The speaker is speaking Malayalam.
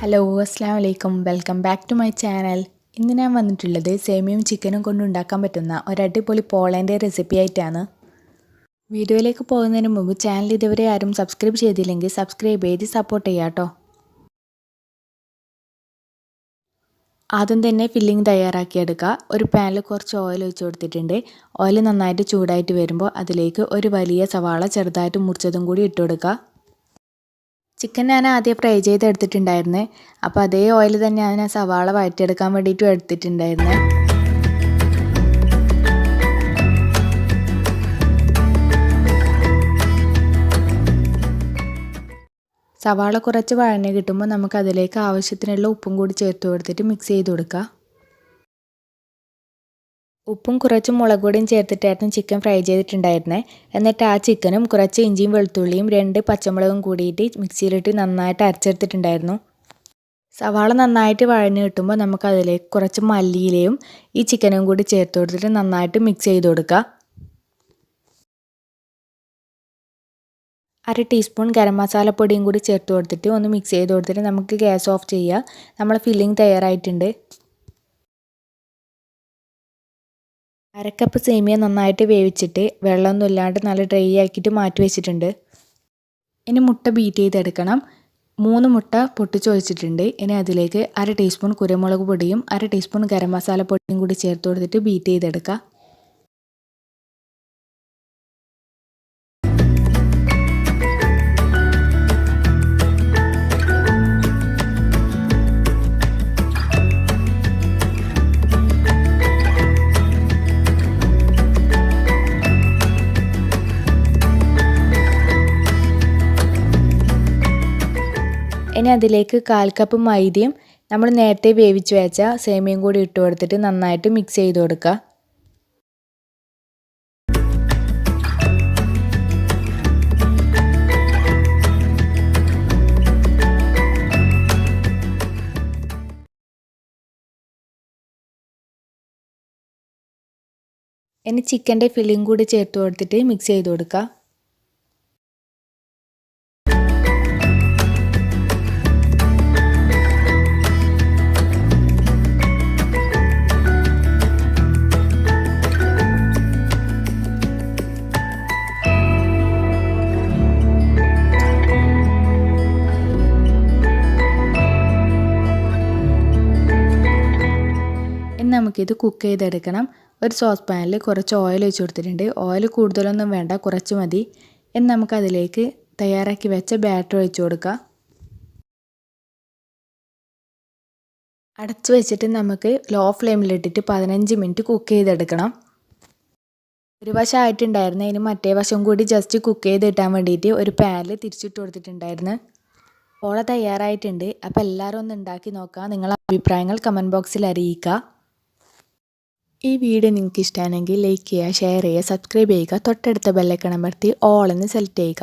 ഹലോ അസ്സലാമു അലൈക്കും welcome back to my channel. ഇന്ന് ഞാൻ വന്നിട്ടുള്ളത് സേമിയയും ചിക്കനും കൊണ്ട് ഉണ്ടാക്കാൻ പറ്റുന്ന ഒരു അടിപൊളി പോളേൻ്റെ റെസിപ്പി ആയിട്ടാണ്. വീഡിയോയിലേക്ക് പോകുന്നതിന് മുമ്പ് ചാനൽ ഇതുവരെ ആരും സബ്സ്ക്രൈബ് ചെയ്തില്ലെങ്കിൽ സബ്സ്ക്രൈബ് ചെയ്ത് സപ്പോർട്ട് ചെയ്യാം കേട്ടോ. ആദ്യം തന്നെ ഫില്ലിംഗ് തയ്യാറാക്കിയെടുക്കുക. ഒരു പാനിൽ കുറച്ച് ഓയിൽ ഒഴിച്ച് കൊടുത്തിട്ടുണ്ട്. ഓയിൽ നന്നായിട്ട് ചൂടായിട്ട് വരുമ്പോൾ അതിലേക്ക് ഒരു വലിയ സവാള ചെറുതായിട്ട് മുറിച്ചതും കൂടി ഇട്ട് കൊടുക്കുക. ചിക്കൻ ഞാൻ ആദ്യം ഫ്രൈ ചെയ്തെടുത്തിട്ടുണ്ടായിരുന്നേ. അപ്പോൾ അതേ ഓയിൽ തന്നെ ഞാൻ സവാള വഴറ്റിയെടുക്കാൻ വേണ്ടിയിട്ടും എടുത്തിട്ടുണ്ടായിരുന്നേ. സവാള കുറച്ച് വഴഞ്ഞ് കിട്ടുമ്പോൾ നമുക്ക് അതിലേക്ക് ആവശ്യത്തിനുള്ള ഉപ്പും കൂടി ചേർത്ത് കൊടുത്തിട്ട് മിക്സ് ചെയ്ത് കൊടുക്കുക. ഉപ്പും കുറച്ച് മുളക് പൊടിയും ചേർത്തിട്ടായിരുന്നു ചിക്കൻ ഫ്രൈ ചെയ്തിട്ടുണ്ടായിരുന്നത്. എന്നിട്ട് ആ ചിക്കനും കുറച്ച് ഇഞ്ചിയും വെളുത്തുള്ളിയും 2 പച്ചമുളകും കൂടിയിട്ട് മിക്സിയിലിട്ട് നന്നായിട്ട് അരച്ചെടുത്തിട്ടുണ്ടായിരുന്നു. സവാള നന്നായിട്ട് വഴഞ്ഞ് കിട്ടുമ്പോൾ നമുക്ക് അതിലേക്ക് കുറച്ച് മല്ലിയിലയും ഈ ചിക്കനും കൂടി ചേർത്ത് കൊടുത്തിട്ട് നന്നായിട്ട് മിക്സ് ചെയ്ത് കൊടുക്കുക. 1/2 ടീസ്പൂൺ ഗരം മസാലപ്പൊടിയും കൂടി ചേർത്ത് കൊടുത്തിട്ട് ഒന്ന് മിക്സ് ചെയ്ത് കൊടുത്തിട്ട് നമുക്ക് ഗ്യാസ് ഓഫ് ചെയ്യുക. നമ്മളെ ഫില്ലിംഗ് തയ്യാറായിട്ടുണ്ട്. 1/2 കപ്പ് സേമിയ നന്നായിട്ട് വേവിച്ചിട്ട് വെള്ളമൊന്നും ഇല്ലാണ്ട് നല്ല ഡ്രൈ ആക്കിയിട്ട് മാറ്റി വെച്ചിട്ടുണ്ട്. ഇനി മുട്ട ബീറ്റ് ചെയ്തെടുക്കണം. 3 മുട്ട പൊട്ടിച്ചൊഴിച്ചിട്ടുണ്ട്. ഇനി അതിലേക്ക് 1/2 ടീസ്പൂൺ കുരുമുളക് പൊടിയും 1/2 ടീസ്പൂൺ ഗരം മസാലപ്പൊടിയും കൂടി ചേർത്ത് കൊടുത്തിട്ട് ബീറ്റ് ചെയ്തെടുക്കുക. ഇനി അതിലേക്ക് 1/4 കപ്പ് മൈദയും നമ്മൾ നേരത്തെ വേവിച്ച് വെച്ച സേമിയയും കൂടി ഇട്ട് കൊടുത്തിട്ട് നന്നായിട്ട് മിക്സ് ചെയ്ത് കൊടുക്കുക. ഇനി ചിക്കൻ്റെ ഫില്ലിംഗ് കൂടി ചേർത്ത് കൊടുത്തിട്ട് മിക്സ് ചെയ്ത് കൊടുക്കുക. നമുക്കിത് കുക്ക് ചെയ്തെടുക്കണം. ഒരു സോസ് പാനിൽ കുറച്ച് ഓയിൽ ഒഴിച്ച് കൊടുത്തിട്ടുണ്ട്. ഓയിൽ കൂടുതലൊന്നും വേണ്ട, കുറച്ച് മതി. ഇനി നമുക്കതിലേക്ക് തയ്യാറാക്കി വെച്ച ബാറ്റർ ഒഴിച്ച് കൊടുക്കുക. അടച്ച് വെച്ചിട്ട് നമുക്ക് ലോ ഫ്ലെയിമിലിട്ടിട്ട് 15 മിനിറ്റ് കുക്ക് ചെയ്തെടുക്കണം. ഒരു വശം ആയിട്ടുണ്ടായിരുന്നു. ഇനി മറ്റേ വശം കൂടി ജസ്റ്റ് കുക്ക് ചെയ്തിട്ടാൻ വേണ്ടിയിട്ട് ഒരു പാനിൽ തിരിച്ചിട്ട് കൊടുത്തിട്ടുണ്ടായിരുന്നു. പോള തയ്യാറായിട്ടുണ്ട്. അപ്പോൾ എല്ലാവരും ഒന്ന് ഉണ്ടാക്കി നോക്കുക. നിങ്ങളുടെ അഭിപ്രായങ്ങൾ കമൻറ്റ് ബോക്സിൽ അറിയിക്കുക. ഈ വീഡിയോ നിങ്ങൾക്ക് ഇഷ്ടമാണെങ്കിൽ ലൈക്ക് ചെയ്യുക, ഷെയർ ചെയ്യുക, സബ്സ്ക്രൈബ് ചെയ്യുക. തൊട്ടടുത്ത ബെല്ലൈക്കൺ അമർത്തി ഓൾ എന്ന് സെലക്ട് ചെയ്യുക.